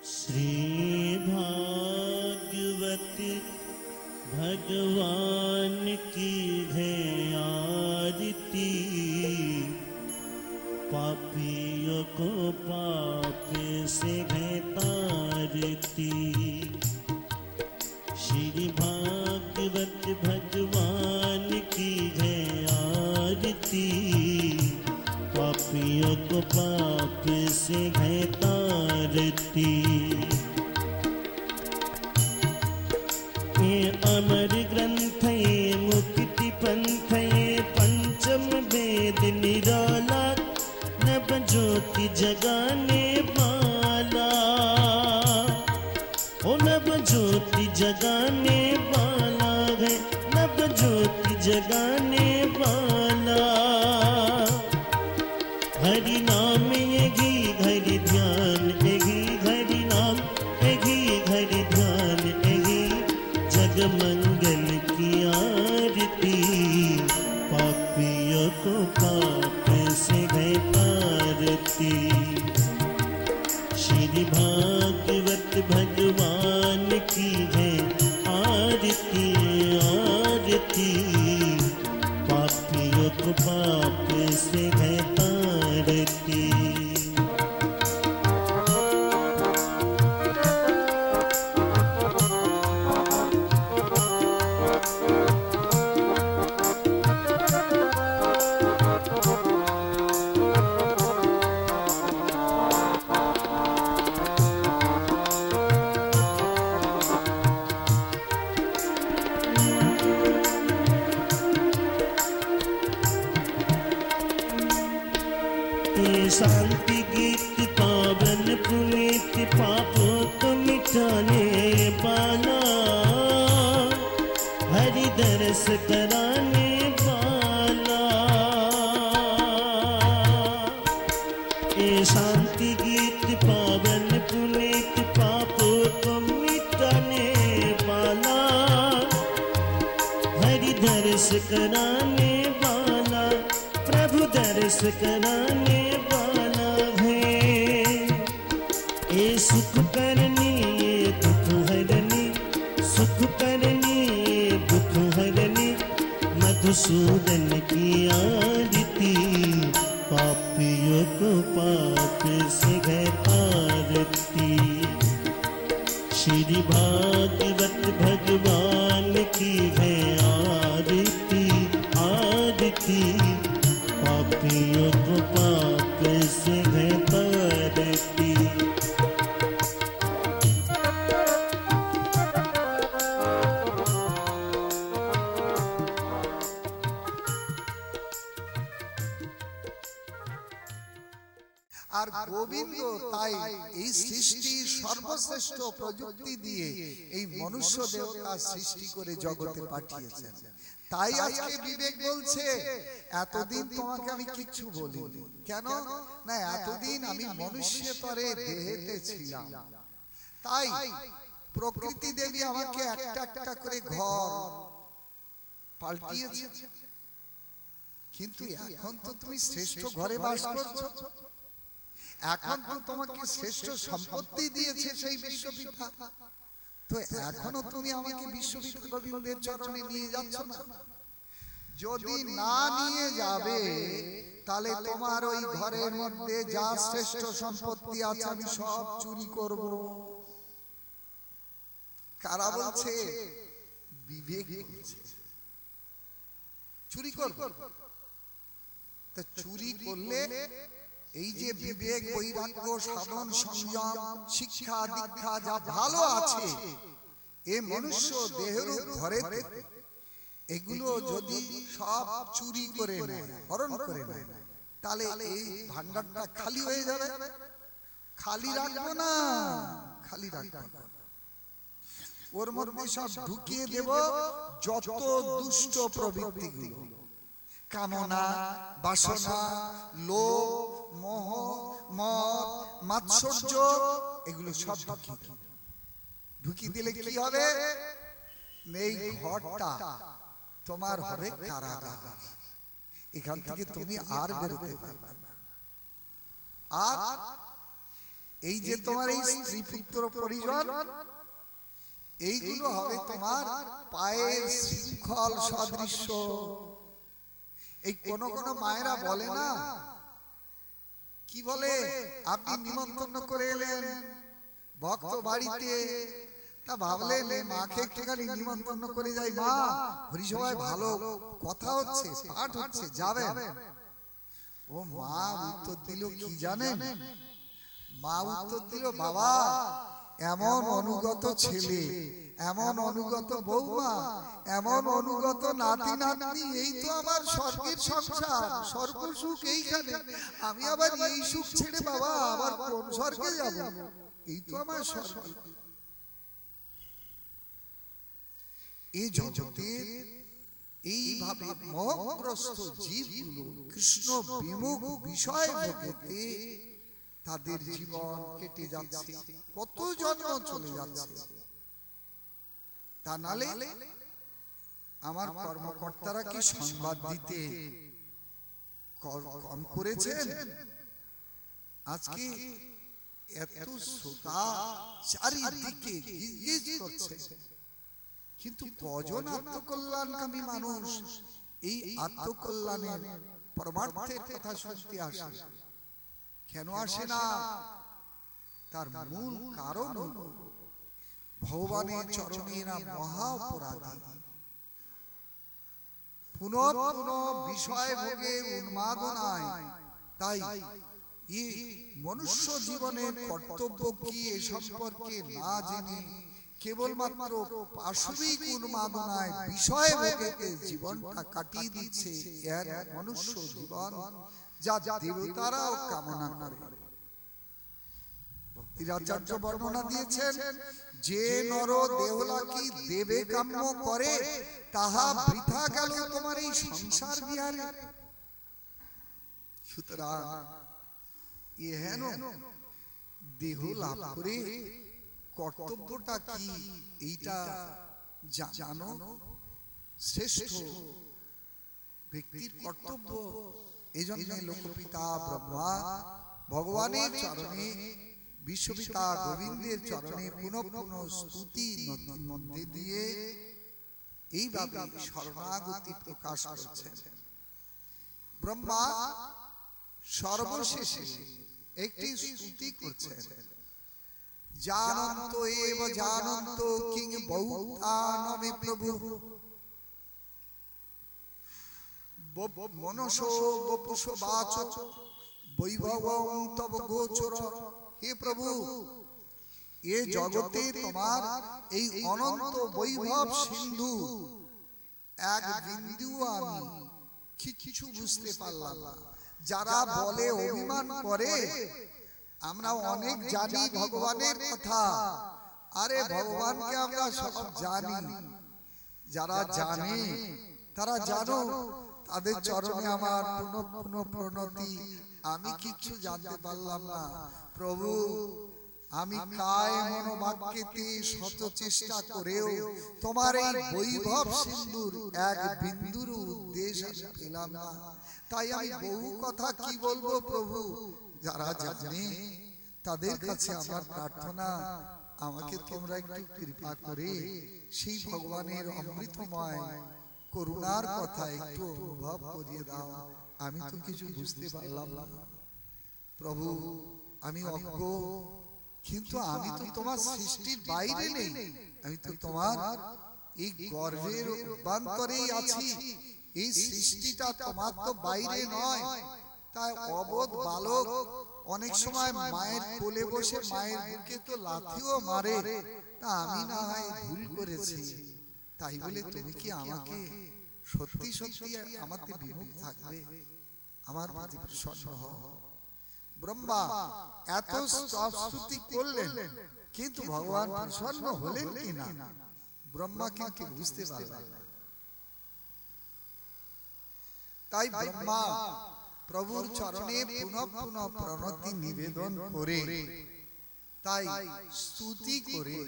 श्री भागवत भगवान की है आरती, पापियों को पाप से है तारती। श्री भागवत भगवान की है आरती, पापियों को पाप से है तारती। ये अमर ग्रंथ ये मुक्ति पंथ ये पंचम वेद निराला, नव ज्योति जगाने वाला। ओ नव ज्योति जगाने वाला है, नव ज्योति जगाने वाला। हरि नाम यही हरि ध्यान यही हरि नाम यही हरि ध्यान यही, जग मंगल की आरती, पापियों को पाप से है तारती। श्री भागवत भगवान की है आरती आरती, पापियों को पाप से है तारती। शांति गीत पावन पुनीत, पापों को मिटाने वाला, हरि दरस कराने वाला। ये शांति गीत पावन पुनीत, पापों को मिटाने वाला, हरि दरस कराने वाला, प्रभु दरस कराने वाला है। ये सुख करनी ये दुख हरनी, सुख करनी ये दुख हरनी, मधुसूदन की आरती, पापियों को पाप से है तारती। श्री भागवत भगवान की है आरती आरती, पापियों को पाप से है तारती। আর গোবিন্দ তাই এই সৃষ্টির সর্বশ্রেষ্ঠ প্রযুক্তি দিয়ে এই মনুষ্য দেবতা সৃষ্টি করে জগতে পাঠিয়েছেন। তাই আজকে বিবেক বলছে এতদিন তোমাকে আমি কিচ্ছু বলিনি। কেন না, এতদিন আমি মনুষ্যতরে দেহেতে ছিলাম, তাই প্রকৃতি দেবী আমাকে একটা একটা করে ঘর পাল্টিয়েছে। কিন্তু এখন তো তুমি শ্রেষ্ঠ ঘরে বাস করছো, এখন তো তোমাকে শ্রেষ্ঠ সম্পত্তি দিয়েছে সেই বিশ্বপিতা, তো এখনো তুমি আমাকে বিশ্বপিতা গোবিন্দের চরণে নিয়ে যাচ্ছ না। যদি না নিয়ে যাবে তাহলে তোমার ওই ঘরের মধ্যে যা শ্রেষ্ঠ সম্পত্তি আছে আমি সব চুরি করব। কারা বলছে? বিবেক বলছে চুরি করব। তা চুরি করলে এই যে বিবেক বৈরাগ্য সাধন সংযম শিক্ষা দীক্ষা যা ভালো আছে এ মনুষ্য দেহের ঘরে, এগুলো যদি সব চুরি করে নেয় হরণ করে নেয় তাহলে এই ভান্ডারটা খালি হয়ে যাবে। খালি রাখবো না, খালি রাখবো না, ওর মধ্যে সব ঢুকিয়ে দেব যত দুষ্ট প্রবৃত্তিগুলো, কামনা বাসনা লোভ মোহ মদ মাৎসর্য, এগুলো সব ঢুকিয়ে দিলে কি হবে? এই ঘরটা তোমার হবে কারাগার। এখান থেকে তুমি আর বেরোতে পারবে না। আর এই যে তোমার এই স্ত্রী পুত্র পরিজন, এইগুলো হবে তোমার পায়ের শৃঙ্খল সদৃশ্য। এই কোন কোন মায়েরা বলে না, কি বলে, আপনি নিমন্ত্রণ করে এলেন ভক্ত বাড়িতে, তা ভাবলেন মাকে একটুখানি নিমন্ত্রণ করে যাই, মা হরিসভায় ভালো কথা হচ্ছে, পাঠ হচ্ছে, যাবেন? ও মা উত্তর দিল কি জানেন? মা উত্তর দিল, বাবা এমন অনুগত ছেলে, এমন অনুগত বৌমা, এমন অনুগত নাতি নাতনি, এই তো আমার স্বর্গের সংসার, স্বর্গ সুখ এইখানে, আমি আবার এই সুখ ছেড়ে বাবা আবার কোন স্বর্গে যাব? এই তো আমার স্বর্গ। এই জগতের এইভাবে মোহগ্রস্ত জীবগুলো কৃষ্ণ বিমুখ বিষয় ভোগেতে তাদের জীবন কেটে যাচ্ছে, কত জন্ম চলে যাচ্ছে। তা নালে আমার কর্মকর্তারা কি সংবাদ দিতে কম করেছেন? আজকে এত শ্রোতা চারিদিকে গিজগিজ করছে, কিন্তু কজন আত্মকল্যাণকামী মানুষ এই আত্মকল্যাণের পরমার্থের কথা শুনতে আসে? কেন আসে না? তার মূল কারণ ভগবানের চরণেরা মহা অপরাধী, পুনঃ পুনঃ বিষয় ভোগে উন্মাদনায়। তাই এই মনুষ্য জীবনের কর্তব্য কি এ সম্পর্কে না জেনে কেবলমাত্র পাশবিক উন্মাদনায় বিষয় ভোগেতে জীবনটা কাটিয়ে দিচ্ছে এর মনুষ্য জীবন, যা দেবতারাও কামনা করে। ভক্তিরাচার্য বর্ণনা দিয়েছেন, যে নর দেহলাকি দেবে কাম্য করে, তাহা বৃথা গেল তোমার এই সংসার বিহারে। সুতরাং এহেন দেহ লাভ করে কর্তব্যটা কি এইটা জানো। শ্রেষ্ঠ ব্যক্তির কর্তব্য। এই জন্য লোকপিতা ব্রহ্মা ভগবানের চরণে, বিশ্বপিতা গোবিন্দের চরণে পুনঃ পুনঃ স্তুতি নদীর মধ্যে দিয়ে এইভাবে শরণাগতি প্রকাশ করছেন। ব্রহ্মা সর্বশেষে একটি স্তুতি করছেন, জানন্ত এব জানন্ত কিং বৌতানমে প্রভু মনসো বপুষ বাচ বৈভবং তব গোচর। হে প্রভু, এ জগতে তোমার এই অনন্ত বৈভব সিন্ধু এক বিন্দু আমি কিছু বুঝতে পারলাম না। যারা বলে, অভিমান করে, আমরা অনেক জানি ভগবানের কথা, আরে ভগবানকে আমরা সব জানি। যারা জানে তারা জানো, তাদের চরণে আমার পুনঃ পুনঃ প্রণতি। আমি কিছু জানতে পারলাম না প্রভু, আমি কায় মনোবাক্যেতে শত চেষ্টা করেও তোমার এই বৈভব সিন্ধুর এক বিন্দুর উদ্দেশ্য আমি পেলাম না। তাই আমি বহু কথা কি বলবো প্রভু। যারা জানে তাদের কাছে আমার প্রার্থনা, আমাকে তোমরা একটু কৃপা করে সেই ভগবানের অমৃতময় করুণার কথা একটু অনুভব করিয়ে দাও। আমি তো কিছু বুঝতে পারলাম না প্রভু, আমি অজ্ঞ, কিন্তু আমি তো তোমার সৃষ্টির বাইরে নেই, আমি তো তোমার এই গর্ভের অভ্যন্তরেই আছি। এই সৃষ্টিটা তোমার তো বাইরে নয়। তাই অবোধ বালক অনেক সময় মায়ের কোলে বসে মায়ের বুকে তো লাথিও মারে, তা আমি না হয় ভুল করেছি, তাই বলে তুমি কি আমাকে সত্যি সত্যি আমাকে বিমুখ থাকবে? আমার প্রতি প্রসন্ন হও। ব্রহ্মা এত স্তুতি করলেন, কিন্তু ভগবান প্রসন্ন হলেন কিনা ব্রহ্মা কিন্তু বুঝতে পারলেন না। তাই ব্রহ্মা প্রভুর চরণে পুনঃ পুনঃ প্রণতি নিবেদন করে, তাই স্তুতি করে,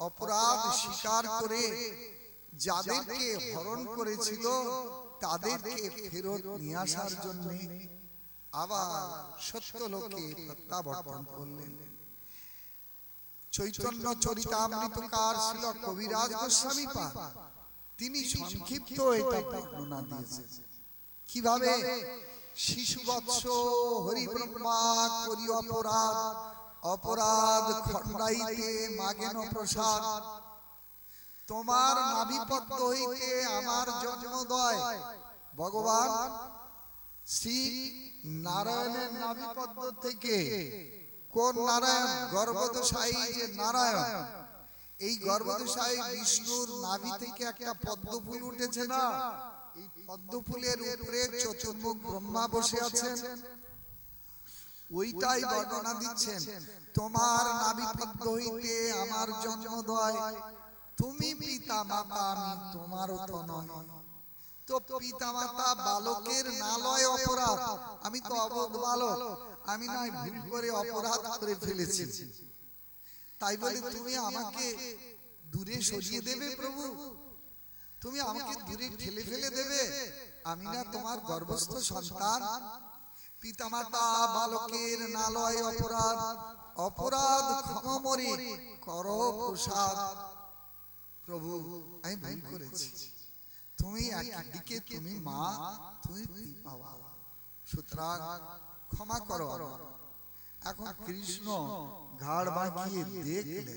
অপরাধ স্বীকার করে, যাদেরকে হরণ করেছিল তাদেরকে ফেরত নিয়ে আসার জন্য আবার সত্যলোকে প্রত্যাবর্তন করলেন। চৈতন্য চরিতামৃতকার শ্রীল কবিরাজ গোস্বামী পাদ তিনি সংক্ষিপ্ত এটা বর্ণনা দিয়েছেন। কিভাবে শিশুবৎস হরিব্রহ্মা করি অপরাধ, অপরাধ খণ্ডাইতে মাগেন প্রসাদ, তোমার নাভিপদ্ম হইতে আমার জন্মোদয়। ভগবান শ্রী নারায়ণের নাভিপদ্ম থেকে, কোন নারায়ণ? গর্ভদশায়ী যে নারায়ণ, এই গর্ভদশায়ী বিষ্ণুর নাভি থেকে একটা পদ্ম ফুল উঠেছে না, এই পদ্ম ফুলের উপরে চতুর্মুখ ব্রহ্মা বসে আছেন, ওইটাই বর্ণনা দিচ্ছেন। তোমার নাভিপদ্ম হইতে আমার জন্মোদয়, তুমি পিতা মাতা আমি তোমারও তো নয়। তো পিতা মাতা বালকের নালয় অপরাধ, আমি তো অবোধ বালক, আমি নয় ভুল করে অপরাধ করে ফেলেছি, তাই বলে তুমি আমাকে দূরে সরিয়ে দেবে প্রভু? তুমি আমাকে দূরে ঠেলে ফেলে দেবে? আমি না তোমার গর্ভস্থ সন্তান? পিতামাতা বালকের নালয় অপরাধ, অপরাধ ক্ষমমরে করো প্রসাদ। প্রভু আমি ভুল করেছি, তুমি একদিকে তুমি মা, তুমি বাবা, সুতরাং ক্ষমা করো। এখন কৃষ্ণ ঘাড় বাঁকিয়ে দেখলেন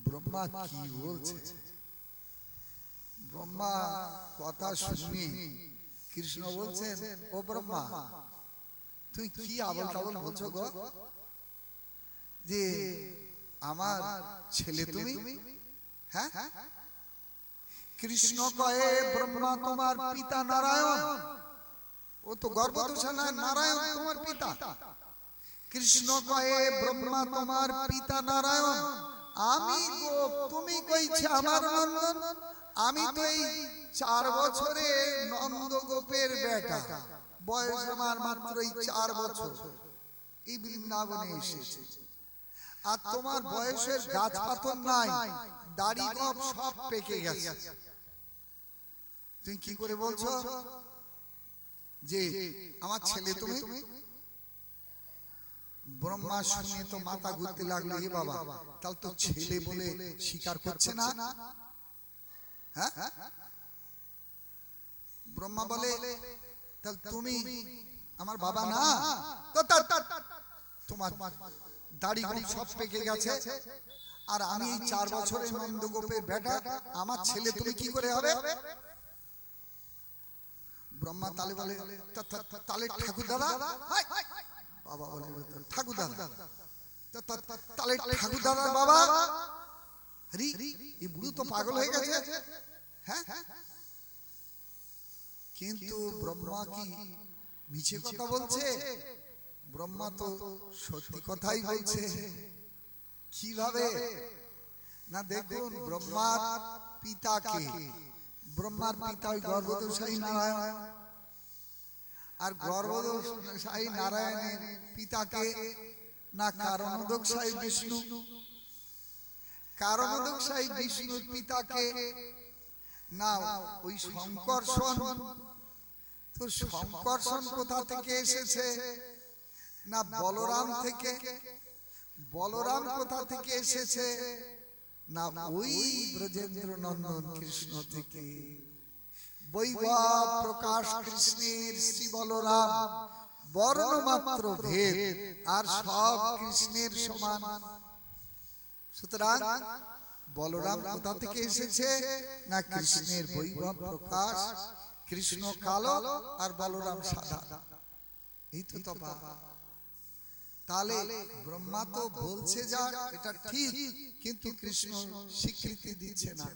ব্রহ্মা কি বলছে। ব্রহ্মা কথা শুনি কৃষ্ণ বলছেন, ও ব্রহ্মা তুমি কি আবল তাবল বলছো গো, যে আমার ছেলে তুমি? হ্যাঁ, কৃষ্ণ কয়ে ব্রহ্মা তোমার পিতা নারায়ণ, ও তো গর্ভদোষা না, নারায়ণ তোমার পিতা। কৃষ্ণ কয়ে ব্রহ্মা তোমার পিতা নারায়ণ, আমি গোপ তুমি কইছে আমার নন্দন, আমি তো এই 4 বছরে নন্দ গোপের বেটা, বয়স আমার মাত্র এই 4 বছর, এই বৃন্দাবনে এসেছে, আর তোমার বয়সের গাছ পাথর নাই, দাড়ি গোপ সব পেকে গেছে, তুমি কি করে বলছো যে আমার ছেলে তুমি? ব্রহ্মা শুনে তো মাথা ঘুরতে লাগলো, এ বাবা তাহলে তো ছেলে বলে স্বীকার করছে না। হ্যাঁ, ব্রহ্মা বলে তাহলে তুমি আমার বাবা না? তো তোমার দাড়ি সব পেকে গেছে, আর আমি এই 4 বছরের নন্দগোপের বেটা, আমার ছেলে তুমি কি করে হবে? ব্রহ্মা তালে বলে তালে ঠাকুর দাদা, বাবা বলে ঠাকুর দাদা, তালে ঠাকুর দাদা বাবা, এই বুড়ো তো পাগল হয়ে গেছে। হ্যাঁ, কিন্তু ব্রহ্মা কি মিছে কথা বলছে? ব্রহ্মা তো সত্যি কথাই বলছে। কিভাবে না, দেখুন ব্রহ্মার পিতাকে, ব্রহ্মার পিতা ওই গর্ভদোষায়ী নারায়ণ, আর গর্ভদোষায়ী নারায়ণের পিতাকে না কারণোদকশায়ী বিষ্ণু, কারণোদকশায়ী বিষ্ণুর পিতাকে না ওই শঙ্কর্ষণ। তো শঙ্কর্ষণ কোথা থেকে এসেছে? না বলরাম থেকে। বলরাম কোথা থেকে এসেছে? না ওই ব্রজেন্দ্র নন্দন কৃষ্ণ থেকে। বৈভব প্রকাশ কৃষ্ণের শ্রী বলরাম, বর্ণ মাত্র ভেদ, আর সব কৃষ্ণের সমান। সুতরাং বলরাম কোথা থেকে এসেছে? না কৃষ্ণের বৈভব প্রকাশ, কৃষ্ণ কালো আর বলরাম সাদা, এই তো তফাৎ। তাহলে ব্রহ্মা তো বলছে যা এটা ঠিক, কিন্তু কৃষ্ণ স্বীকৃতি দিচ্ছে না।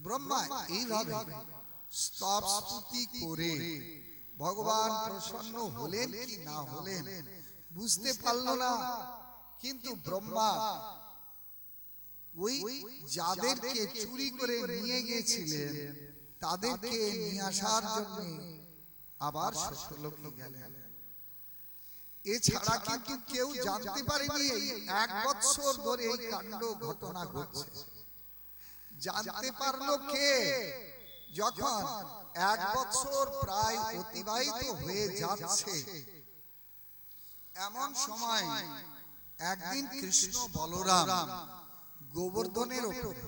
ব্রহ্মা এইভাবে স্তব স্তুতি করে ভগবান প্রসন্ন হলেন কি না হলেন বুঝতে পারল না। কিন্তু ব্রহ্মা ওই যাদেরকে চুরি করে নিয়ে গিয়েছিলেন তাদেরকে নিয়ে আসার জন্য আবার সত্যলোকে গেলেন। এছাড়া কিন্তু কেউ জানতে পারেনি 1 বছর ধরে এই কাণ্ড ঘটনা ঘটছে। জানতে পারলো কে? যখন 1 বছর প্রায় অতিবাহিত হয়ে যাচ্ছে, এমন সময় একদিন কৃষ্ণ বলরাম গোবর্ধনের উপরে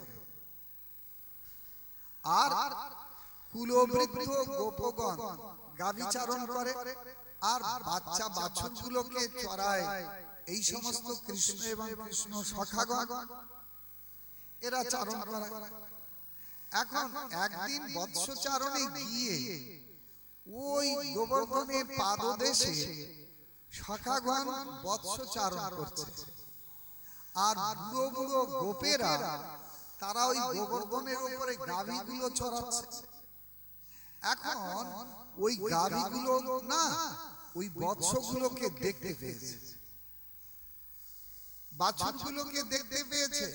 আর কুলবৃদ্ধ গোপগণ গাভীচারণ করে আর বাচ্চা বাছুরগুলোকে চড়ায়। এই সমস্ত কৃষ্ণ এবং কৃষ্ণ সখাগণ এরা চারণ করে। এখন একদিন বৎসচারণে গিয়ে ওই গোবর্ধনের পাদদেশে সখাগণ বৎসচারণ করছে, আর বুড়ো বুড়ো গোপেরা তারা ওই গোবর্ধনের উপরে গাভীগুলো চড়াচ্ছে। এখন ওই গাভীগুলো না ওই বৎসগুলোকে দেখতে পেয়েছে, বাছুরগুলোকে দেখতে পেয়েছে।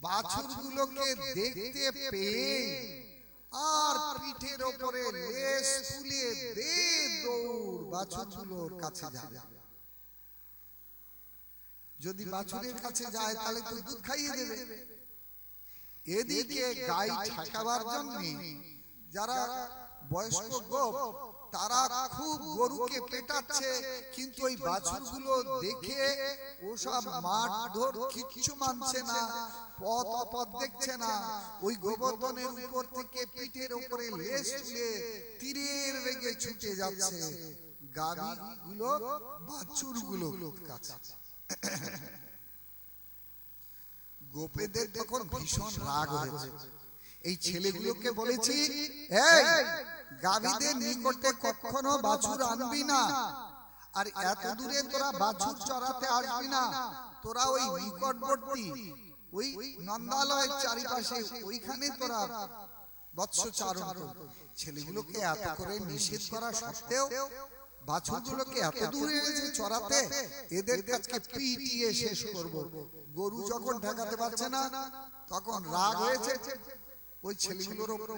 বাছুরগুলোকে দেখতে পেয়ে আর পিঠের উপরে লেজ তুলে দে দৌড় বাছুরগুলোর কাছে যাবে। যদি বাছুরের কাছে যায় তাহলে তো দুধ খাইয়ে দেবে। এদিকে গাই ঠেকাবার জন্য যারা বয়স্ক গোপ তারা খুব গরুকে পেটাচ্ছে, কিন্তু ওই বাছুরগুলো দেখে ওসব মাঠ ধর কিচ্ছু মানছে না, পথ অপথ দেখছে না। ওই গোবর্ধনের উপর থেকে পিঠের উপরে লেজ তুলে তীরের বেগে ছুটে যাচ্ছে গাভীগুলো বাছুরগুলোর কাছে। গোপেদের তখন ভীষণ রাগ হয়েছে। এই ছেলেগুলোকে বলেছি, এই গাভীদের নিকটে কখনো বাছুর আনবি না, আর এত দূরে তোরা বাছুর চড়াতে আসবি না। তোরা ওই নিকটবর্তী ওই নন্দালয়ের চারিপাশে ওইখানে তোরা বৎসচারণ কর। ছেলেগুলোকে এত করে নিষেধ করা সত্ত্বেও বাছুরগুলোকে এত দূরে এসে চড়াতে, এদের কাছে পিটিয়ে শেষ করব। গরু যখন ঠেকাতে পারছে না তখন রাগ হয়েছে ওই ছেলেগুলোর উপরে,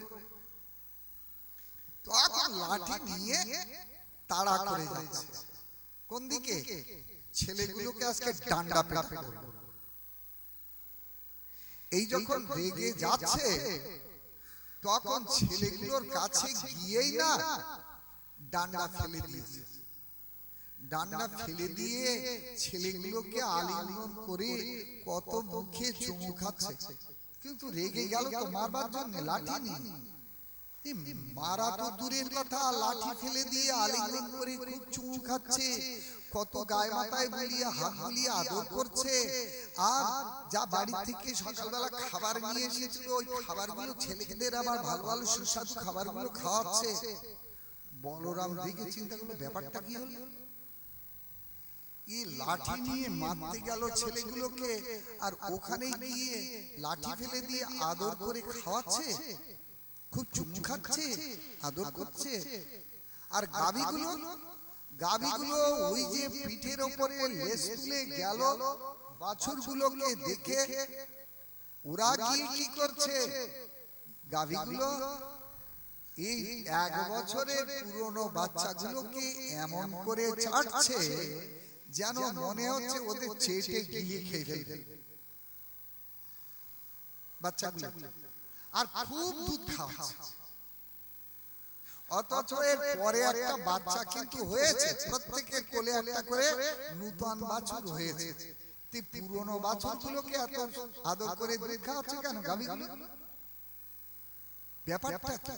তখন লাঠি নিয়ে তাড়া করে যাচ্ছে। কোন দিকে? ছেলেগুলোকে আজকে ডান্ডা পেটা করব। এই যখন রেগে যাচ্ছে তখন ছেলেগুলোর কাছে গিয়েই না ডান্ডা ফেলে দিয়েছে। ডান্ডা ফেলে দিয়ে ছেলেগুলোকে আলিঙ্গন করে কত মুখে চুমু খাচ্ছে। কিন্তু রেগে গেল তো মারবার জন্য, লাঠি নিয়ে। মারা তো দূরের কথা, লাঠি ফেলে দিয়ে আলিঙ্গন করে খুব চুমু খাচ্ছে, কত গায়ে মাথায় বুলিয়ে হাত বুলিয়ে আদর করছে। আর যা বাড়ি থেকে সকালবেলা খাবার নিয়ে এসেছিল ওই খাবারগুলো ছেলেদের আবার ভালো ভালো সুস্বাদু খাবারগুলো খাওয়াচ্ছে। বলরাম দেখে চিন্তা করলো ব্যাপারটা কি হলো। এই লাঠি নিয়ে মারতে গেল ছেলেগুলোকে, আর ওখানে গিয়ে লাঠি ফেলে দিয়ে আদর করে খাওয়াচ্ছে, খুব চুমু খাচ্ছে, আদর করছে। আর গাভীগুলো ওই যে পিঠের উপরে লেজ তুলে গেল বাছুরগুলোকে দেখে ওরা গিয়ে কি করছে, গাভীগুলো এই 1 বছরের পুরনো বাচ্চাগুলোকে এমন করে ছাড়ছে যেন মনে হচ্ছে ওদের চেটে গিলে খেয়ে ফেলবে বাচ্চাগুলো, আর খুব দুধ খাওয়াচ্ছে। অথচ এর পরে একটা বাচ্চা কিন্তু হয়েছে, প্রত্যেকের কোলে একটা করে নূতন বাছুর হয়েছে। পুরনো বাছুরগুলোকে এত আদর করে দুধ খাওয়াচ্ছে কেন গাভীগুলো? ব্যাপারটা কি?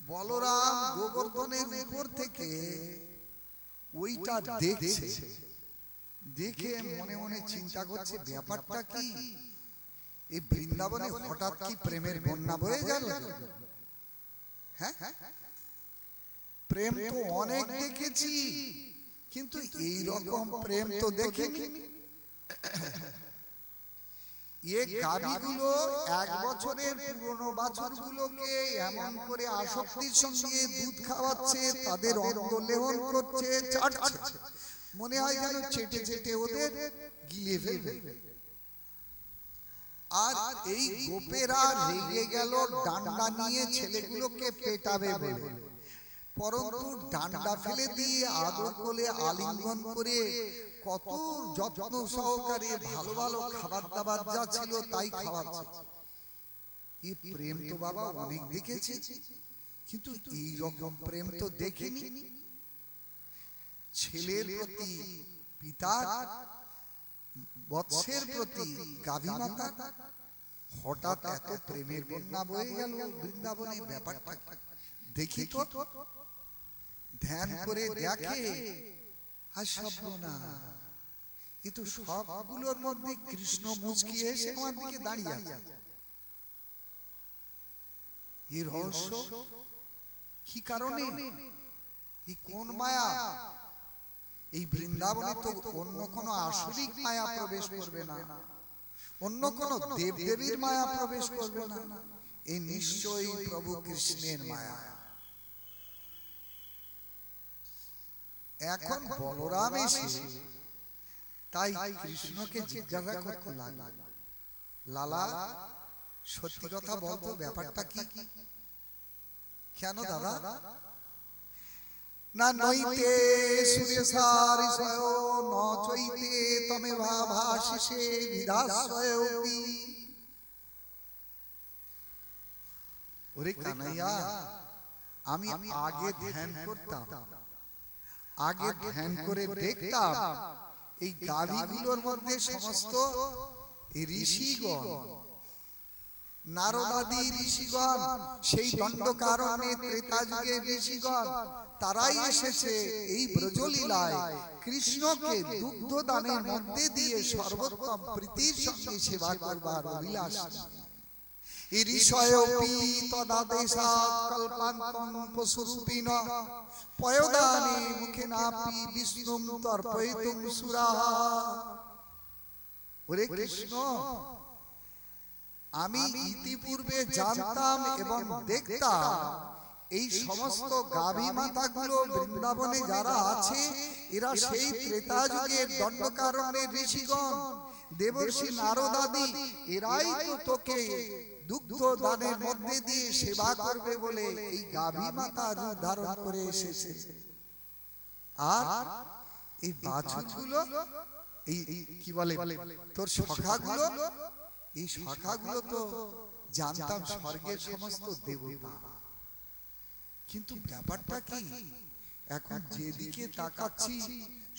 বলরাম গোবর্ধনের উপর থেকে ওইটা দেখছে, দেখে মনে মনে চিন্তা করছে ব্যাপারটা কি। এই বৃন্দাবনে হঠাৎ কি প্রেমের বন্যা বয়ে গেল? হ্যাঁ, প্রেম তো অনেক দেখেছি, কিন্তু এই রকম প্রেম তো দেখিনি। এই গাভীগুলো 1 বছরের পুরনো বাছুরগুলোকে এমন করে আসক্তির সঙ্গে দুধ খাওয়াচ্ছে, তাদের অঙ্গ লেহন করছে, চাটছে, মনে হয় যেন চেটে চেটে ওদের গিলে ফেলবে। আর এই গোপেরা রেগে গেল ডান্ডা নিয়ে ছেলেগুলোকে পেটাবে বলে, পরন্তু ডান্ডা ফেলে দিয়ে আদর করে আলিঙ্গন করে কত যত্ন সহকারে ভালো ভালো খাবার দাবার যা ছিল তাই খাওয়াচ্ছে। এই প্রেম তো বাবা অনেক দেখেছি, কিন্তু এই রকম প্রেম তো দেখিনি। ছেলের প্রতি পিতার বৎসের প্রতি গাভী মাতা হঠাৎ এত প্রেমের বন্যা বয়ে গেল বৃন্দাবনে। ব্যাপারটা দেখি তো, ধ্যান করে দেখে, আর সব না, কিন্তু সবগুলোর মধ্যে কৃষ্ণ মুচকি এসে আমার দিকে দাঁড়িয়ে আছে। এই রহস্য কি কারণে? এই কোন মায়া? এই বৃন্দাবনে তো অন্য কোন আসরিক মায়া প্রবেশ করবে না, অন্য কোন দেব দেবীর মায়া প্রবেশ করবে না, এই নিশ্চয়ই প্রভু কৃষ্ণের মায়া। এখন বলরাম এসে তাই কৃষ্ণকে জিজ্ঞাসা করতে লাগল, লালা সত্যি কথা বলতো, ব্যাপারটা কি? কেন দাদা? না নইতে সুরেশারিষয় ন চৈতে তমে ভাভাসিষে বিধাস্বয়পি। ওরে কানাইয়া, আমি আগে ধ্যান করতাম, আগে ধ্যান করে দেখতাম এই গাভীগুলোর মধ্যে সমস্ত ঋষিগণ, নারদাদি ঋষিগণ, সেই দণ্ডকারণ্যে ত্রেতা যুগে ঋষিগণ, তারাই এসেছে এই ব্রজলীলায় কৃষ্ণকে দুগ্ধ দানের মধ্যে দিয়ে সর্বোত্তম প্রীতির সঙ্গে সেবা করবার অভিলাষ। ঋষয়োপি তদাদেশাৎ কল্পান্তং পশুরূপিণ পয়োদানে মুখেনাপি বিষ্ণুম তর্পয়িতুম সুরাঃ। ওরে কৃষ্ণ, আমি ইতিপূর্বে জানতাম এবং দেখতাম এই সমস্ত গাভী মাতাগুলো বৃন্দাবনে যারা আছে, এরা সেই ত্রেতা যুগের দণ্ডকারণ্যের ঋষিগণ, দেবর্ষি নারদাদি, এরাই তো তোকে দুগ্ধ দানের মধ্যে দিয়ে সেবা করবে বলে এই গাভী মাতা রূপ ধারণ করে এসেছে। আর এই বাছুরগুলো, এই কি বলে তোর সখাগুলো, এই সখাগুলো তো জানতাম স্বর্গের সমস্ত দেবতা, কিন্তু ব্যাপারটা কি? এখন যেদিকে তাকাচ্ছি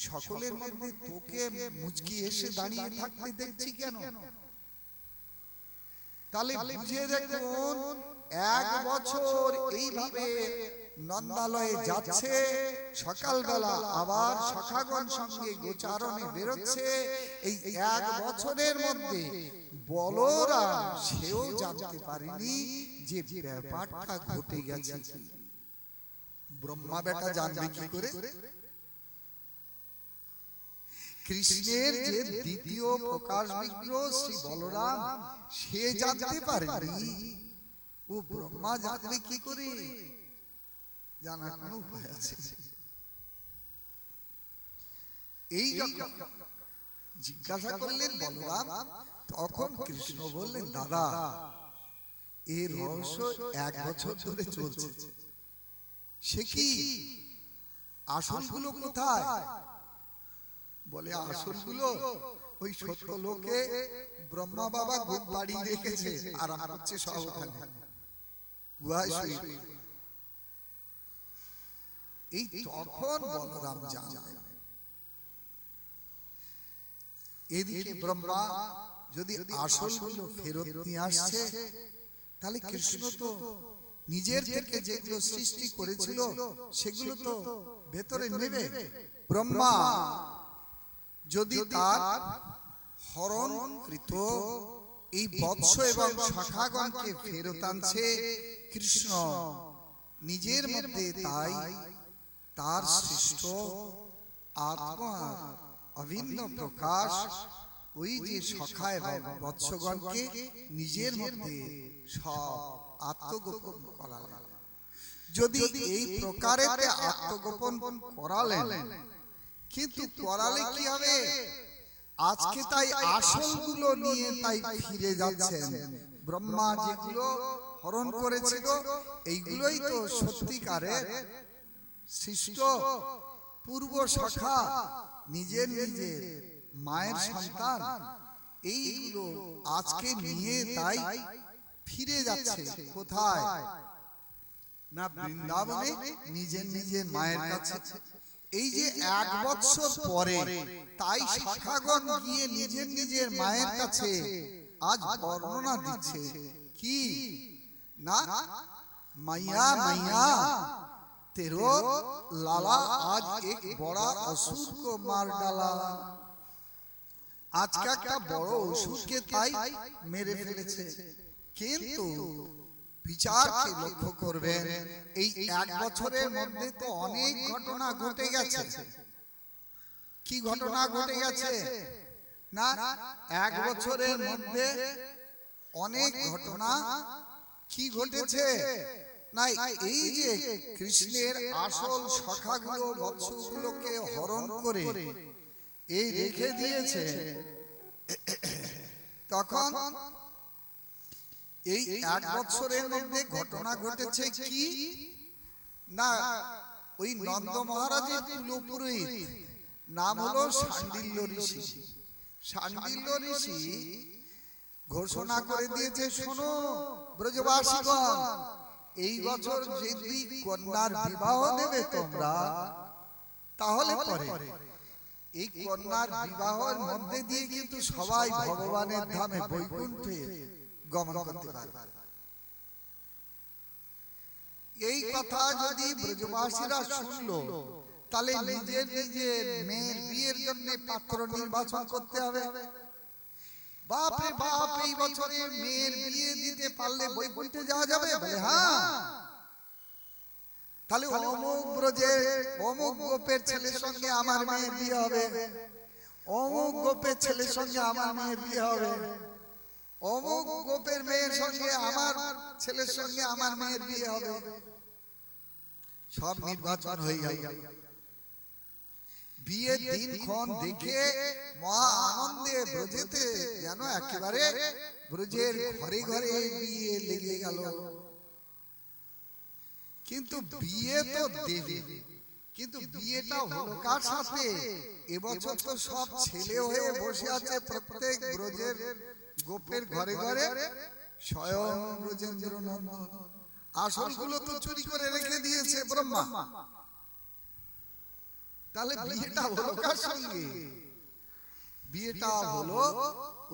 সকলের মধ্যে তোকে মুচকি এসে দাঁড়িয়ে থাকতে দেখছি কেন? তাহলে বুঝে দেখুন, 1 বছর এইভাবে নন্দালয়ে যাচ্ছে, সকালবেলা আবার সখাগণ সঙ্গে গোচারণে বেরোচ্ছে। এই 1 বছরের মধ্যে বলরাম সেও জানতে পারেনি যে ব্যাপারটা ঘটে গেছে। ব্রহ্মা বেটা জানবে কি করে? কৃষ্ণের যে দ্বিতীয় প্রকাশ বিগ্রহ শ্রী বলরাম, সে জানতে পারেনি, ও ব্রহ্মা জানবে কি করে? জানার কোন উপায় আছে? এই যখন জিজ্ঞাসা করলেন বলরাম, তখন কৃষ্ণ বললেন, দাদা এই রহস্য 1 বছর ধরে চলছে। সে কি? আসলগুলো কোথায়? বলে আসলগুলো ওই সত্য লোকে ব্রহ্মা বাবা গোপ বাড়ি রেখেছে, আরাম করছে সব ওখানে। এই তখন বলরাম জানলেন, এদিকে ব্রহ্মা যদি আসলগুলো ফেরত নিয়ে আসছে, তাহলে কৃষ্ণ তো নিজের থেকে যেগুলো সৃষ্টি করেছিল সেগুলো তো ভেতরে নেবে। ব্রহ্মা যদি তার হরণকৃত এই বৎস এবং সখাগণকে ফেরত আনছে কৃষ্ণ নিজের মধ্যে, তাই তার সৃষ্ট আত্মার অভিন্ন প্রকাশ ওই যে সখা এবং বৎসগণকে নিজের মধ্যে সব আত্মগোপন করালেন। যদি এই প্রকারে আত্মগোপন করালেন, কিন্তু করালে কি হবে? আজকে তাই আসলগুলো নিয়ে তাই ফিরে যাচ্ছেন। ব্রহ্মা যেগুলো হরণ করেছিল, এইগুলোই তো সত্যিকারের সৃষ্ট পূর্ব সখা, নিজের নিজের মায়ের সন্তান, এইগুলো আজকে নিয়ে তাই ফিরে যাচ্ছে। কোথায়? না বৃন্দাবনে নিজের নিজের মায়ের কাছে। এই যে 1 বছর পরে তাই শাখাগণ গিয়ে নিজের নিজের মায়ের কাছে আজ বর্ণনা দিচ্ছে কি না, মাইয়া মাইয়া तेरो लाला आज एक बड़ा असुर को मार डाला। आज का একটা বড় অসুরকে তাই মেরে ফেলেছে। কিন্তু বিচারকে লক্ষ্য করবেন, এই 1 বছরের মধ্যে তো অনেক ঘটনা ঘটে গেছে। কি ঘটনা ঘটে গেছে না, 1 বছরের মধ্যে অনেক ঘটনা কি ঘটেছে না, এই যে কৃষ্ণের আসল সখাগুলো বৎসগুলোকে হরণ করে এই রেখে দিয়েছে, তখন এই 1 বছরের মধ্যে ঘটনা ঘটেছে কি না, ওই নন্দ মহারাজের কুলপুরোহিত নাম হলো শাণ্ডিল্য ঋষি। শাণ্ডিল্য ঋষি ঘোষণা করে দিয়েছে, শোনো ব্রজবাসীগণ, এই বছর যদি কন্যার বিবাহ দেবে তোমরা, তাহলে পরে এই কন্যার বিবাহের মধ্যে দিয়ে কিন্তু সবাই ভগবানের ধামে বৈকুণ্ঠে গমন করতে পারবে। এই কথা যদি ব্রজবাসীরা শুনলো, তাহলে নিজের নিজের মেয়ের বিয়ের জন্য পাত্র নির্বাচন করতে হবে। বাপ রে বাপ, এই বছরে মেয়ের বিয়ে দিতে পারলে বৈকুণ্ঠে যাওয়া যাবে? বলে হ্যাঁ। তাহলে অমুক ব্রজে অমুক গোপের ছেলের সঙ্গে আমার মেয়ের বিয়ে হবে, অমুক গোপের ছেলের সঙ্গে আমার মেয়ের বিয়ে হবে, অমুক গোপের মেয়ের সঙ্গে আমার ছেলের সঙ্গে আমার মেয়ের বিয়ে হবে। সব নির্বাচন হয়ে গেল। বিয়ের দিনক্ষণ দেখে মহা আনন্দে ব্রজেতে যেন একেবারে ব্রজের ঘরে ঘরে বিয়ে লেগে গেল। কিন্তু বিয়ে তো দেবে, কিন্তু বিয়েটা হলো কার সাথে? এবছর তো সব ছেলে হয়ে বসে আছে প্রত্যেক ব্রজের গোপের ঘরে ঘরে, স্বয়ং ব্রজেন্দ্র নন্দন। আসলগুলো তো চুরি করে রেখে দিয়েছে ব্রহ্মা। তাহলে বিয়েটা হলো কার সঙ্গে? বিয়েটা হলো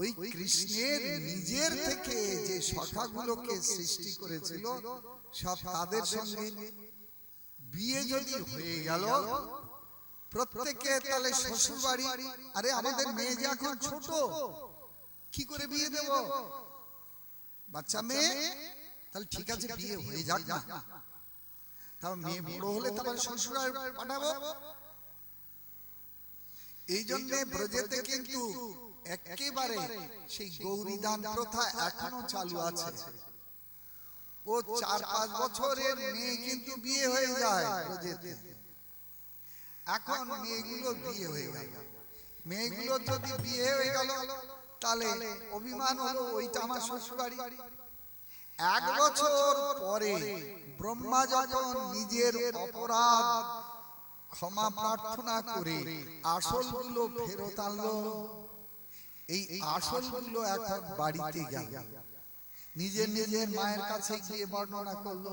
ওই কৃষ্ণের নিজের থেকে যে সখাগুলোকে সৃষ্টি করেছিল সব তাদের সঙ্গে বিয়ে যদি হয়ে গেল প্রত্যেকে, তাহলে শ্বশুর বাড়ি, আরে আমাদের মেয়ে যে এখন ছোট, কি করে বিয়ে দেব? বাচ্চা মেয়ে, তাহলে ঠিক আছে বিয়ে হয়ে যাক না, তাও মেয়ে বড় হলে তারপরে শ্বশুর বাড়ি পাঠাবো। এই জন্য ব্রজেতে কিন্তু একেবারে সেই গৌরীদান প্রথা এখনো চালু আছে। ও 4-5 বছরের মেয়ে কিন্তু বিয়ে হয়ে যায় ব্রজেতে। এখন মেয়েগুলো বিয়ে হয়ে গেল, মেয়েগুলো যদি বিয়ে হয়ে গেল তাহলে অভিমান হলো ওইটা আমার শ্বশুর বাড়ি। 1 বছর পরে ব্রহ্মা যখন নিজের অপরাধ ক্ষমা প্রার্থনা করে আসলগুলো ফেরত আনলো, এই আসলগুলো এখন বাড়িতে গেল, নিজের নিজের মায়ের কাছে গিয়ে বর্ণনা করলো।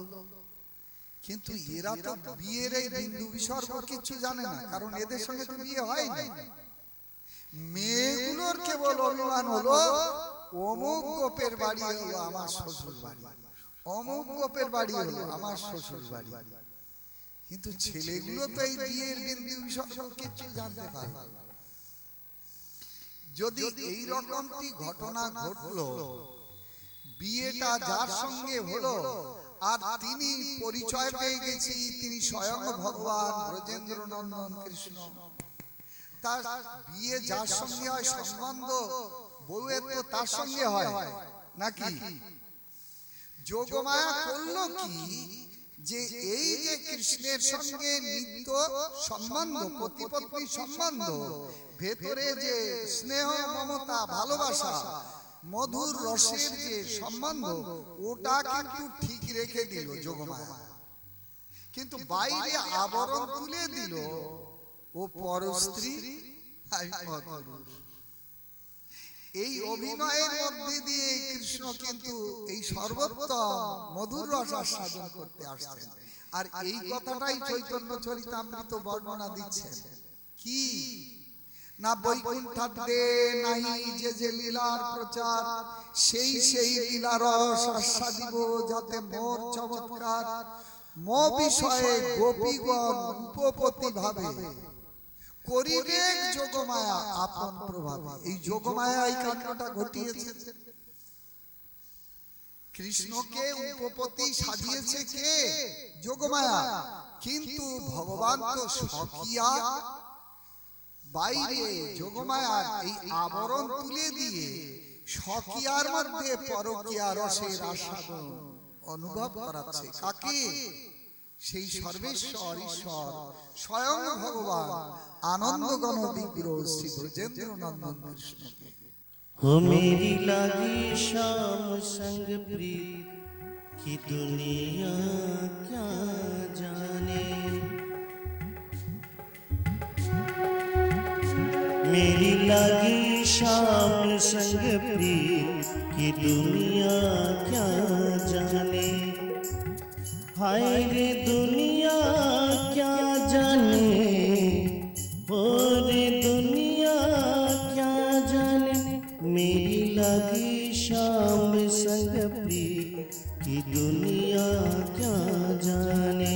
কিন্তু এরা তো বিয়ের এই বিন্দু বিসর্গ কিছু জানে না, কারণ এদের সঙ্গে তো বিয়ে হয়নি। মেয়েগুলোর কেবল অভিমান হলো অমুক গোপের বাড়ি হলো আমার শ্বশুর বাড়ি, অমুক গোপের বাড়ি হলো আমার শ্বশুর বাড়ি। কিন্তু ছেলেগুলো তো এই বিয়ের বিন্দু বিসর্গ কিছু জানতে পারে। যদি এই রকমটি ঘটনা ঘটলো, বিয়েটা যার সঙ্গে হলো আর তিনি পরিচয় পেয়ে গেছি তিনি স্বয়ং ভগবান ব্রজেন্দ্র নন্দন কৃষ্ণ, তার বিয়ে যার সঙ্গে হয় সম্বন্ধ বউয়ের তো তার সঙ্গে হয় নাকি? যোগমায়া করলো কি, যে এই যে কৃষ্ণের সঙ্গে নিত্য সম্বন্ধ, পতি-পত্নী সম্বন্ধ, ভেতরে যে স্নেহ মমতা ভালোবাসা মধুর রসের যে সম্বন্ধ, ওটা কিন্তু ঠিক রেখে দিল যোগমায়া। কিন্তু বাইরে আবরণ তুলে দিল ও পরস্ত্রী পরপুরুষ। এই অভিনয়ের মধ্যে দিয়ে কৃষ্ণ কিন্তু এই সর্বোত্তম মধুর রস আস্বাদন করতে আসছেন। আর এই কথাটাই চৈতন্য চরিতামৃত বর্ণনা দিচ্ছেন কি না বৈকুণ্ঠাদ্রে নাহি যে যে লীলার প্রচার সেই সেই লীলার রস আস্বাদিব যাতে মোর চমৎকার মো বিষয়ে গোপীগণ উপপতি ভাবে করিবে যোগমায়া আপন প্রভাবে। এই যোগমায়া এই কাণ্ডটা ঘটিয়েছে, কৃষ্ণকে উপপতি সাজিয়েছে কে? যোগমায়া। কিন্তু ভগবান তো স্বকীয়া বাইরে যোগমায়ার এই আবরণ তুলে দিয়ে স্বকীয়ার মধ্যে পরকীয়া রসের আস্বাদন অনুভব করাচ্ছে কাকে? সেই সর্বেশ্বর ঈশ্বর স্বয়ং ভগবান আনন্দগণ বিগ্রহ শ্রী ব্রজেন্দ্র নন্দন কৃষ্ণকে। हो मेरी लागी शाम संग प्रीत की दुनिया क्या जाने, मेरी लागी शाम संग प्रीत की दुनिया क्या जाने, हाय रे दुनिया क्या जाने, हो रे दुनिया क्या जाने, मेरी लागी शाम संग प्रीत की दुनिया क्या जाने।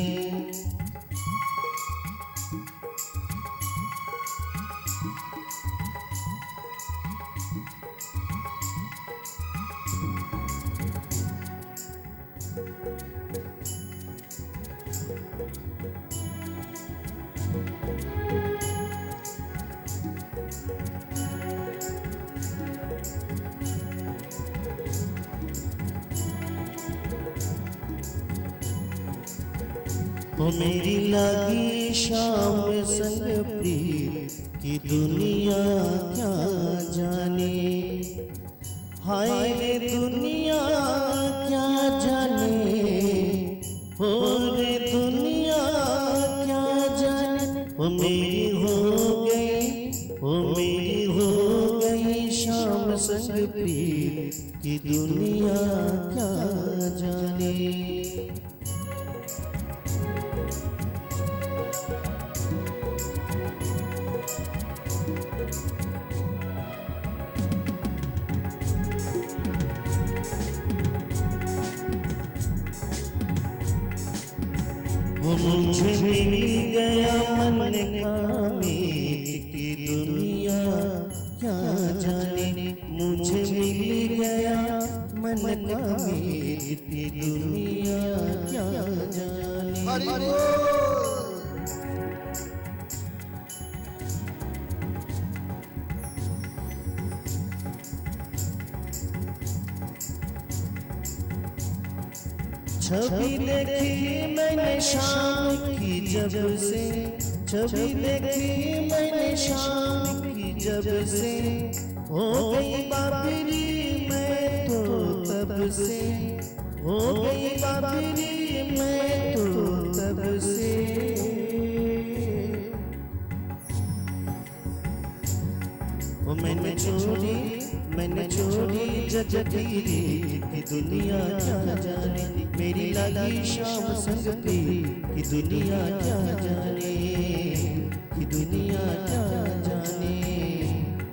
हो मेरी लागी शाम संग प्रीत की दुनिया क्या जाने, हाय रे दुनिया क्या जाने, हो रे दुनिया क्या जाने, हो मेरी हो गई शाम संग प्रीत की दुनिया क्या जाने। मुझे मिल गया मन का मीत की दुनिया क्या जाने, मुझे मिल गया मन का मीत की दुनिया क्या जाने। हरि बोल। छवि देखी मैंने शाम की जब से, छवि देखी मैंने शाम की जब से, हो गई बाबरी मैं तो तब से, हो गई बाबरी मैं तो तब से। ओ मैंने छोड़ी जगदीरी की दुनिया क्या जाने, मेरी लागी शाम संग प्रीत की दुनिया क्या जाने, की दुनिया क्या जाने,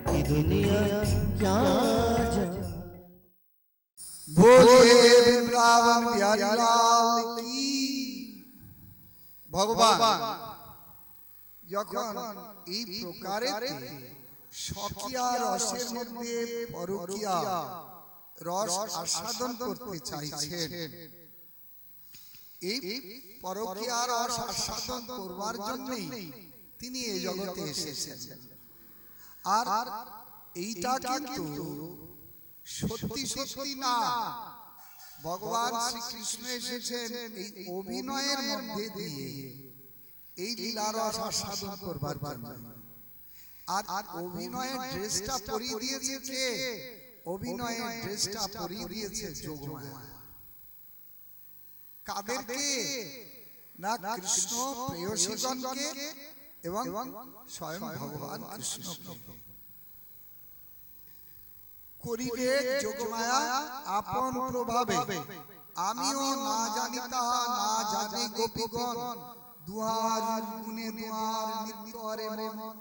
की दुनिया क्या जाने। बोलिए वृंदावन बिहारी लाल की। ভগবান যখন এই প্রকারে স্বকীয়া রসের মধ্যে পরকীয়া রস আস্বাদন করতে চাইছেন, এই পরকীয়া রস আস্বাদন করবার জন্যই তিনি এই জগতে এসেছেন। আর এইটা কিন্তু সত্যি সত্যি না, ভগবান শ্রীকৃষ্ণ এসেছেন এই অভিনয়ের মধ্যে দিয়ে এই লীলা রস আস্বাদন করবার জন্য। আর অভিনয়ের ড্রেসটা পরিয়ে দিয়েছে কে? অভিনয়ের ড্রেসটা পরিয়ে দিয়েছে যোগমায়া। কাদেরকে? না কৃষ্ণ প্রেয়সীগণকে এবং স্বয়ং ভগবান কৃষ্ণকে। করিবে যোগমায়া আপন প্রভাবে আমিও না জানি তাহা না জানে গোপীগণ, দুয়ার গুনে দুয়ার নৃত্য হরে মন।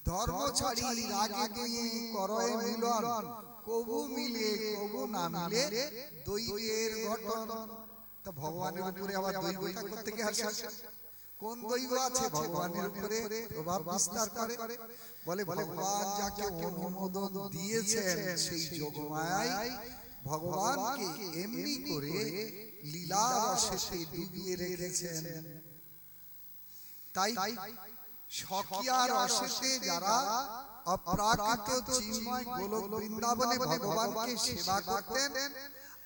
ধর্ম ছাড়ি রাগে গিয়ে করয় মিলন, কবু মিলে কবু না মিলে দৈবের গঠন। তা ভগবানের উপরে আবার দৈব ঠাকুর থেকে আসে, কোন দৈব আছে ভগবানের উপরে প্রভাব বিস্তার করে? বলে ভগবান যাকে অনুমোদন দিয়েছেন সেই যোগমায়াই ভগবানকে এমনি করে লীলা রসে ডুবিয়ে রেখেছেন। তাই স্বকীয়া রসেতে যারা অপ্রাকৃত চিন্ময় গোলক বৃন্দাবনে ভগবানকে সেবা করতেন,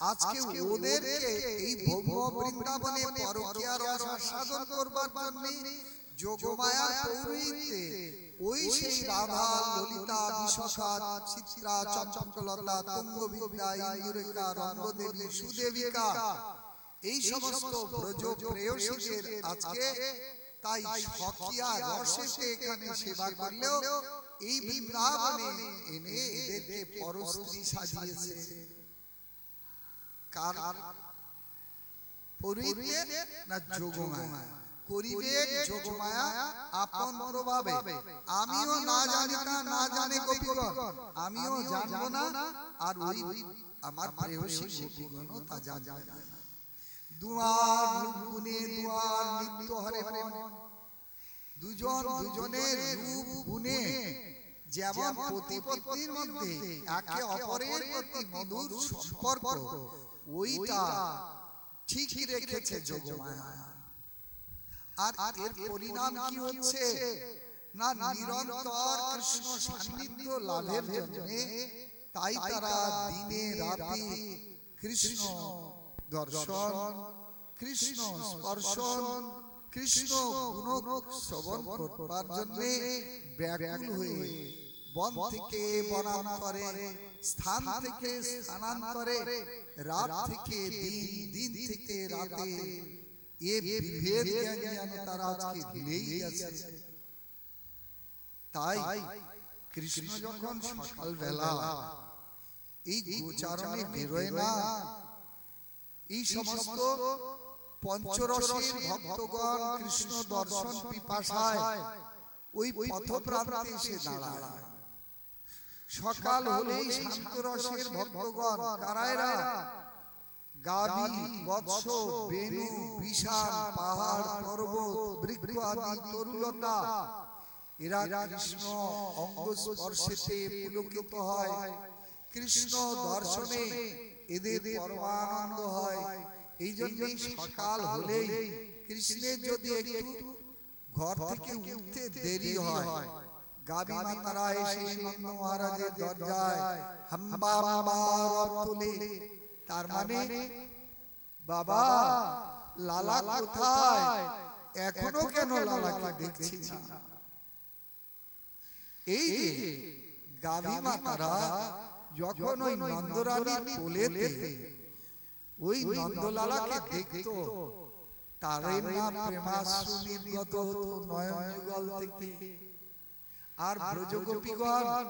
আজকে ওদেরকে এই ভৌম বৃন্দাবনে পরকীয়া রস আস্বাদন করবার জন্য যোগমায়া পৌরোহিত্যে ওই সেই রাধা, ললিতা, বিশাখা, চিত্রা, চম্পকলতা, তুঙ্গবিদ্যা, ইন্দুরেখা, রঙ্গদেবী, সুদেবিকা, এই সমস্ত ব্রজ প্রেয়সীদের আজকে তাই স্বকীয়া রসেতে এখানে সেবা করলেও এই বৃন্দাবনে এনে এদেরকে পরস্ত্রী সাজিয়েছে। কার পরিতে না যোগমায়া করিবে যোগমায়া আপন প্রভাবে। আমিও না জানি তা না জানে গোপীগণ, আমিও জানবো না আর ওই আমার প্রেয়সী গোপীগণও তা জানবে না। দুয়ার গুনে দুয়ার নৃত্য হরে মন, দুজন দুজনের রূপ গুনে যেমন পতি পত্নীর মধ্যে একে অপরের প্রতি মধুর সম্পর্ক, ওইটা ঠিক রেখেছে যোগমায়া। আর এর পরিণাম কি হচ্ছে না নিরন্তর কৃষ্ণ সান্নিধ্য লাভের জন্য তাই তারা দিনে রাতে কৃষ্ণ দর্শন, কৃষ্ণ স্পর্শন, কৃষ্ণ গুণ শ্রবণ করবার জন্য ব্যাকুল হয়ে বন থেকে বনান্তরে, স্থান থেকে স্থানান্তরে, রাত থেকে দিন, দিন থেকে রাতে এ বিভেদ জ্ঞান তারা আজকে ভুলেই গেছে। তাই কৃষ্ণ যখন সকালবেলা এই গোচারণে বেরোয় না, এই সমস্ত পঞ্চরসের ভক্তগণ কৃষ্ণ দর্শন পিপাসায় ওই পথপ্রান্তে এসে দাঁড়ায়। সকাল হলেই শান্ত রসের ভক্তগণ কারায়রা গাভী, বৎস, বেণু, বিশাল, পাহাড়, পর্বত, বৃক্ষ আদি তরুলতা এরা কৃষ্ণ অঙ্গ স্পর্শেতে পুলকিত হয়। কৃষ্ণ দর্শনে এদের পরমানন্দ হয়। এই জন্যই সকাল হলেই কৃষ্ণের যদি একটু ঘর থেকে উঠতে দেরি হয়, গাভী মাতারা এসে নন্দ মহারাজের দরজায় হাম্বা হাম্বা রব তুলে, তার মানে বাবা লালা কোথায়, এখনো কেন লালাকে দেখছি না? এই যে গাভী মাতারা যখন ওই নন্দরানীর কোলেতে ওই নন্দলালাকে দেখতো, তারই না প্রেমাশ্রু নির্গত হতো নয়ন যুগল থেকে। আর ব্রজগোপীগণ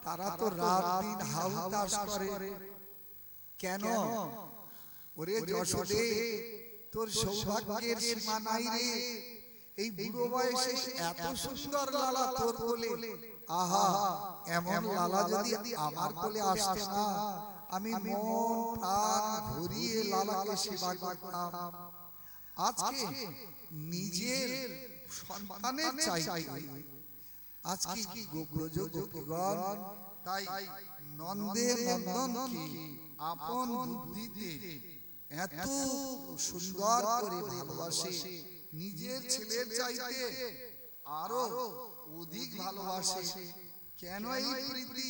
তারা তো রাত দিন হাহুতাশ করে। কেন? ওরে যশোদে, তোর সৌভাগ্যের সীমা নাই রে, এই বুড়ো বয়সে এত সুন্দর লালা তোর কোলে। আহা, এমন লালা যদি আমার কোলে আসতে না, আমি মন প্রাণ ভরিয়ে লালাকে সেবা করতাম। আজকে নিজের সন্তানের চাইতে আজকে কি ব্রজ গোপীগণ তাই নন্দের নন্দনকে আপন বুদ্ধিতে এত সুন্দর করে ভালোবাসে, নিজের ছেলের চাইতে আরো অধিক ভালোবাসে। কেন এই প্রীতি?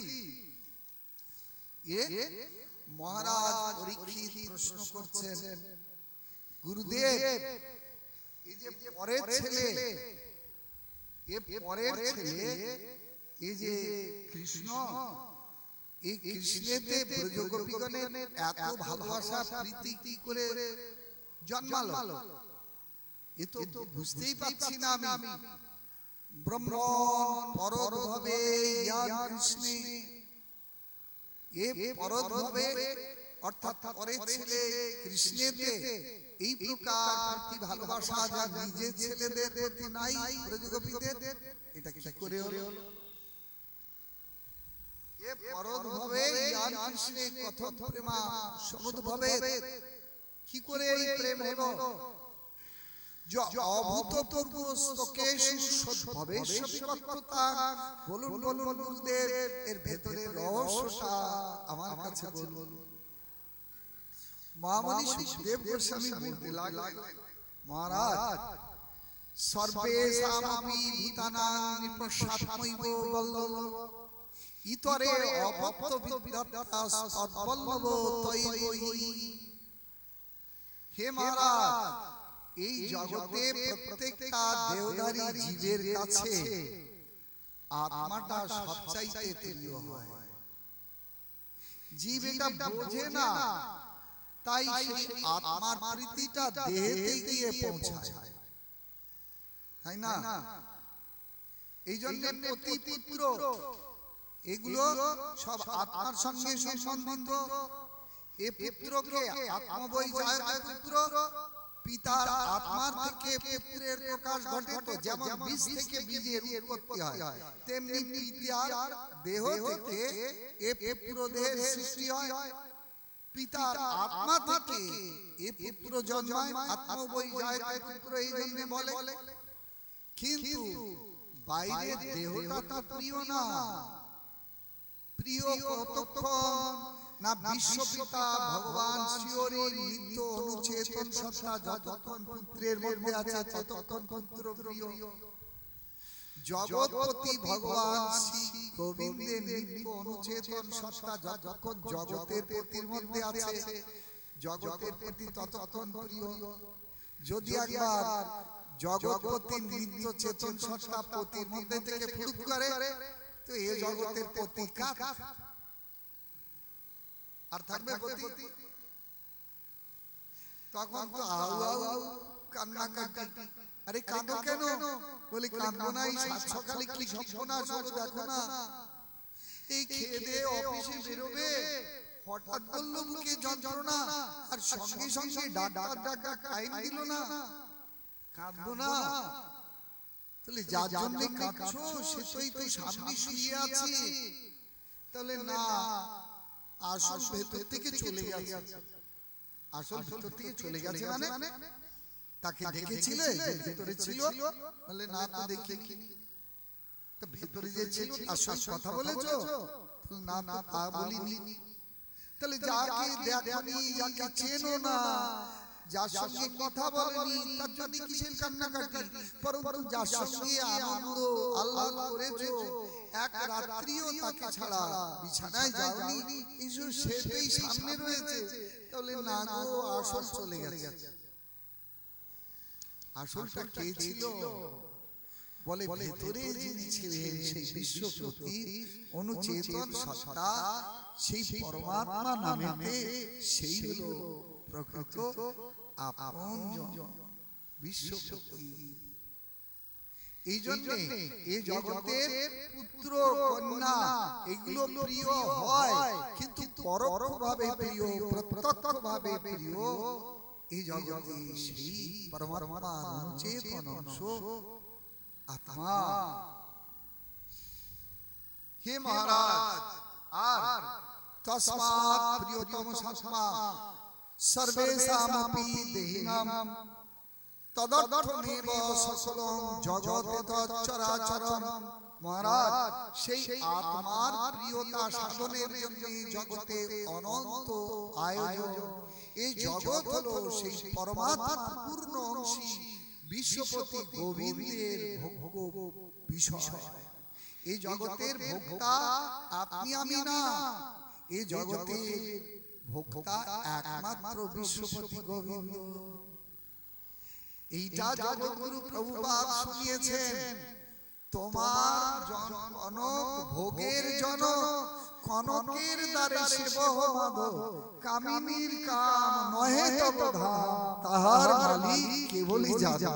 মহারাজ পরীক্ষিত প্রশ্ন করছেন, গুরুদেব এই যে পরের ছেলে, এই যে কৃষ্ণ, এই কৃষ্ণেতে ব্রজগোপীগণের এত ভালোবাসা প্রীতি কি করে জন্মালো? এ তো বুঝতেই পারছি না আমি। ব্রহ্মণ পরোদ্ভবে ইয়া কৃষ্ণে, এ পরোদ্ভবে অর্থাৎ পরের ছেলে কৃষ্ণেতে এই প্রকার প্রতি ভালোবাসা যা নিজের ছেলেদের প্রতি নাই ব্রজগোপীদের, এটা কি করে হলো? এ পরোধবে ইয়ার কৃষ্ণে কথন প্রেমা সমুদ্ভবে, কি করে এই প্রেম হলো? অভূতপূর্ব স্তকেষু সদ্ভবেশ্বপিকত্বতা। বলুন বলুন গুরুদেব, এর ভেতরে রহস্যটা আমার কাছে বলুন। মহামনি সুখদেব গোস্বামী বলতে লাগলেন, মহারাজ সর্বেষামপি ভূতানাং নিপশ্যাত্মৈব বল্লভ ইতরে অভক্ত বিদ্যাত্তা তদ্বল্লভ তৈবহি। হে মহারাজ, এই জগতে প্রত্যেকটা দেহধারী জীবের কাছে আত্মাটা সবচাইতে প্রিয় হয়। জীব এটা বোঝে না, তাই সেই আত্মার প্রীতিটা দেহেতে গিয়ে পৌঁছায়, তাই না? এই জন্য পতি পুত্র এগুলো সব আত্মার সঙ্গে সম্বন্ধিত। এ পুত্রকে আত্মবৈ জায়তে পুত্র, পিতার আত্মার থেকে পুত্রের প্রকাশ ঘটে। তো যেমন বীজ থেকে বীজের উৎপত্তি হয়, তেমনি পিতার দেহ থেকে এ পুত্র দেহের সৃষ্টি হয়। পিতার আত্মা থেকে এ পুত্র জন্মায়, আত্মবৈ জায়তে পুত্র এই জন্য বলে। কিন্তু বাইরের দেহটা তো প্রিয় না। প্রিয় কতক্ষণ না বিশ্বপিতা ভগবান শ্রীহরি নিত্য অনুচেতন সত্তা যতক্ষণ পুত্রের মধ্যে আছে ততক্ষণ পুত্র প্রিয়। জগৎপতি ভগবান শ্রী গোবিন্দের নিত্য অনুচেতন সত্তা যতক্ষণ জগতের পতির মধ্যে আছে জগতের প্রতি ততক্ষণ প্রিয়। যদি একবার জগৎপতি নিত্য চেতন সত্তা পতির মধ্যে থেকে ফুট করে, তো এ জগতের পতি কার আর থাকবে পতি? তখন তো আউ আউ কান্না কাটি। আরে কাঁদো কেন? বলি কাঁদবো না, এই সাত সকালে কি সর্বনাশ হলো দেখো না। এই খেয়ে দিয়ে অফিসে বেরোবে, হঠাৎ বললো বুকে যন্ত্রণা, আর সঙ্গে সঙ্গে ডাক্তার টাইম দিল না। কাঁদবো না? তাহলে যার জন্য কাঁদছো সে তো সামনে শুয়ে আছে। তাহলে না, আসল ভেতর থেকে চলে গেছে। আসল ভেতর থেকে চলে গেছে মানে তাকে দেখেছিলে যে ভেতরে ছিল? বলে না, তো দেখিনি। তো ভেতরে যে ছিল তার সঙ্গে কথা বলেছো? না না, তা বলিনি। তাহলে যাকে দেখনি, যাকে চেনো না, যার সঙ্গে কথা বলেনি, তার জন্য কিসের কান্নাকাটি? পরন্তু যার সঙ্গে আনন্দ আহ্লাদ করেছো, এক রাত্রিও তাকে ছাড়া বিছানায় যাওনি, সেটাই সামনে রয়েছে। তাহলে না গো, আসল চলে গেছে। আসলটা কে ছিল? বলে ভেতরে যিনি ছিলেন সেই বিশ্বপতি অনুচেতন সত্তা, সেই পরমাত্মা নামেতে, সেই হলো প্রকৃত আপনজন বিশ্বপতি। এই জন্য এই জগতের পুত্র কন্যা এগুলো প্রিয় হয়, কিন্তু পরোক্ষভাবে প্রিয়, প্রত্যক্ষভাবে প্রিয় এই জগতে সেই পরমাত্মার অনুচেতন অংশ আত্মা। হে মহারাজ, আর তস্মাৎ প্রিয়তম সাত্মা সর্বেষামপি দেহিনাম তদর্থমেব সকলং জগতে তচ্চরাচরম। মহারাজ, সেই আত্মার প্রিয়তা সাধনের জন্য জগতে অনন্ত আয়োজন। এই জগৎ হলো সেই পরমাত্মার পূর্ণ অংশী বিশ্বপতি গোবিন্দের ভোগ্য বিষয়। এই জগতের ভোক্তা আপনি আমি না, এই জগতের ভোক্তা একমাত্র বিশ্বপতি গোবিন্দ। এইটা জগৎগুরু প্রভুপাদ শুনিয়েছেন। তোমার জনক ভোগের জনক কনকের দ্বারে সেবহ মাধব, কামিনীর কাম নহে তব ধাম, তাহার মালিক কেবলই জানে।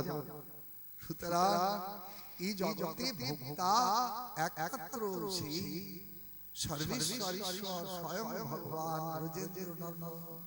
সুতরাং এই জগতে ভোক্তা একমাত্র সেই সর্বেশ্বর ঈশ্বর স্বয়ং ভগবান ব্রজেন্দ্র নন্দন